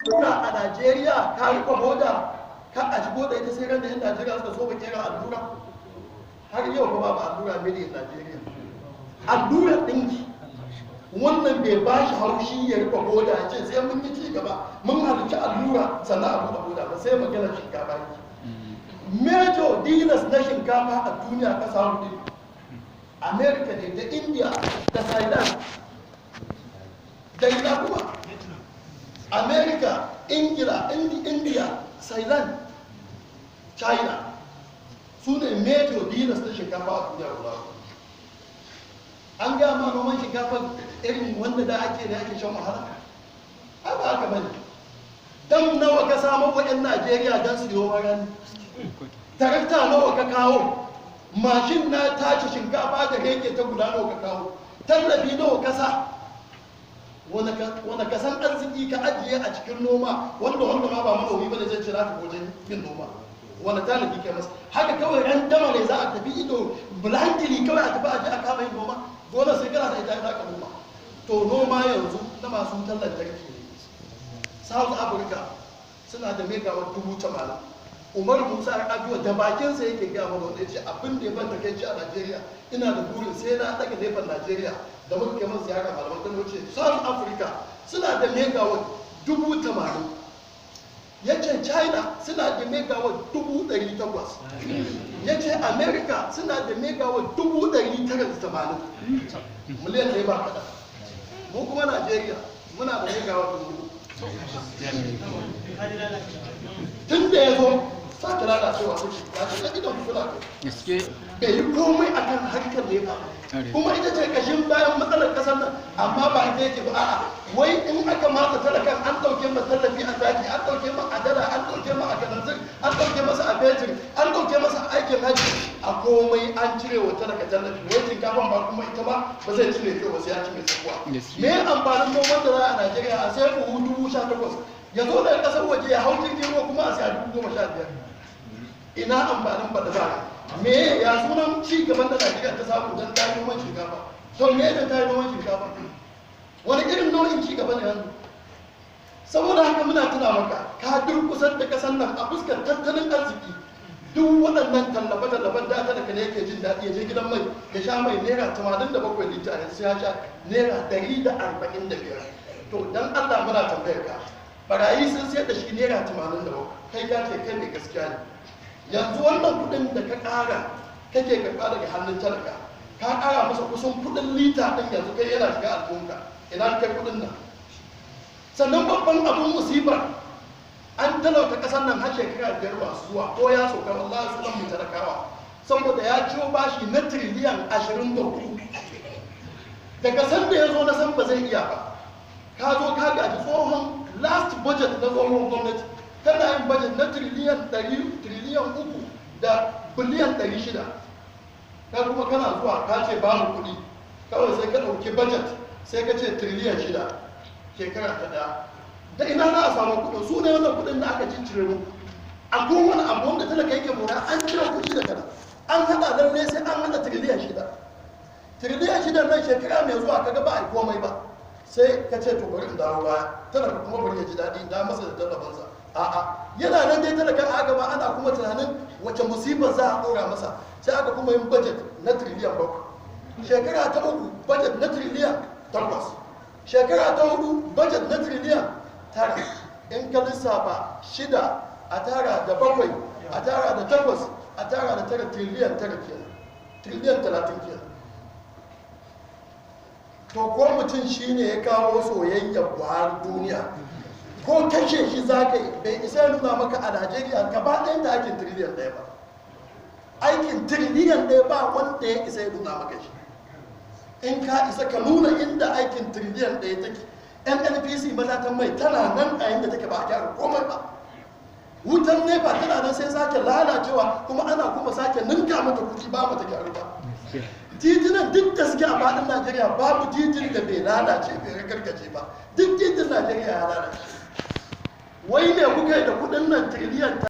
allura a Najeriya ka rufe boda ka a shigo da ita sai ran da yan Najeriya suka so ba kera allura har yau ba babu allura mai da Najeriya allura ɗinki wannan bai ba shi haushi ya rufe boda ya ce sai mun yi ci gaba mun halarci allura sannan a buɗe boda ba sai magana shinkafa yake major dealers na shinkafa a duniya ƙasa hudu America ne da India da Thailand da ina kuma America, Ingila, India, Thailand, China su ne major dealers na shinkafa a duniya guda. An gaya ma noman shinkafa irin wanda da ake shan wahala? Ai ba haka bane. Dan nawa ka samu wa 'yan Najeriya don su yi rani? Tarakta nawa ka kawo? Mashin na tace shinkafa da yake ta guda nawa ka kawo? Tallafi nawa ka sa? Wani kasan arziki ka ajiye a cikin noma wanda ma ba manomi ba da zai ce za ka wajen yin noma wani talibi ke masa haka kawai ran dama ne za a tafi ido blankili kawai a tafi aje a kama yin noma gona sai kana da ita za ka noma to noma yanzu na masu wutar lantarki ne South Africa suna da megawatt 80,000 Umar Musa Rabiu da bakinsa yake gaya mana wanda ya ce abin da ya ban takaici a Najeriya ina da burin sai na daga laifin Najeriya da muka kai masu ziyara malaman kan wuce South Africa suna da megawatt 80,000 ya ce China suna da megawatt 800 ya ce America suna da megawatt 980 miliyan ɗaya ba kaɗan mu kuma Najeriya muna da megawatt 1000 tun da ya zo sake lalacewa ta shi ya ce ta gidan kula bai yi komai a kan harkar nefa kuma ita ce kashin bayan matsalar kasar nan amma ba ita yake ba a'a wai in aka matsa talakan an ɗauke ma tallafi a zaki an ɗauke ma adala an ɗauke ma a kananzir an ɗauke masa a betir an ɗauke masa aikin hajji a komai an cire wa talaka tallafi wai shinkafan ba kuma ita ba ba zai cire kyau ba sai ya ci mai tsakuwa me amfanin noman da za a Najeriya a sai buhu 18,000 ya zo daga ƙasar waje ya hau jirgin ruwa kuma a siya 15,000 ina amfanin ba da ba me ya sunan ci gaban da Najeriya ta samu don ta yi noman shinkafa to me da ta yi noman shinkafa wani irin nau'in ci gaba ne yanzu saboda haka muna tuna maka ka durkusar da kasan nan a fuskar tattalin arziki duk waɗannan tallafe-tallafen da talaka ne yake jin daɗi ya je gidan mai ya sha mai naira 87 lita sai ya sha naira 145 to dan Allah muna tambayar ka barayi sun sayar da shi naira 87 kai ka ce kai mai gaskiya ne yanzu wannan kudin da ka kara kake karba daga hannun talaka ka kara masa kusan kudin lita din yanzu kai yana shiga al'umma ina kai kudin nan sannan babban abun musibar an talauta kasar nan har shekara 5 masu zuwa ko ya soka wallahi sunan mu talakawa saboda ya ciwo bashi na tiriliyan 24 daga san da ya zo na san ba zai iya ba ka zo ka gaji tsohon last budget na tsohon gwamnati kana yin budget na tiriliyan 3 da biliyan 600 ka kuma kana zuwa ka ce ba mu kuɗi kawai sai ka ɗauki budget sai ka ce tiriliyan 6 shekara ta da ina za a samu kuɗin su ne wannan kuɗin da aka ciccire mu a kowane abu wanda talaka yake mora an cire kuɗi da kana an haɗa lalle sai an haɗa tiriliyan 6 tiriliyan 6 nan shekara mai zuwa kaga ba a yi komai ba sai ka ce to bari in dawo baya talaka kuma bari ya ji daɗi da masa da tallafansa a'a yana nan dai talakan a gaba ana kuma tunanin wace musibar za a ɗora masa sai aka kuma yin budget na tiriliyan 7 shekara ta 3 budget na tiriliyan 8 shekara ta 4 budget na tiriliyan 9 in ka lissafa 6 a tara da 7 a tara da 8 a tara da 9 tiriliyan 9 kenan tiriliyan 30 kenan to ko mutum shine ya kawo soyayyar Buhari duniya ko kashe shi za ka yi bai isa nuna maka a Najeriya gaba ɗayan da aikin tiriliyan 1 ba aikin tiriliyan 1 ba wanda ya isa ya nuna maka shi in ka isa ka nuna inda aikin tiriliyan 1 take NNPC matatan mai tana nan a yadda take ba a gyara komai ba wutan nefa tana nan sai sake lalacewa kuma ana kuma sake ninka mata kuɗi ba mata gyaru ba titinan duk da suke a faɗin Najeriya babu titin da bai lalace bai karkace ba duk titin Najeriya ya lalace wai ne kuka yi da kudin nan tiriliyan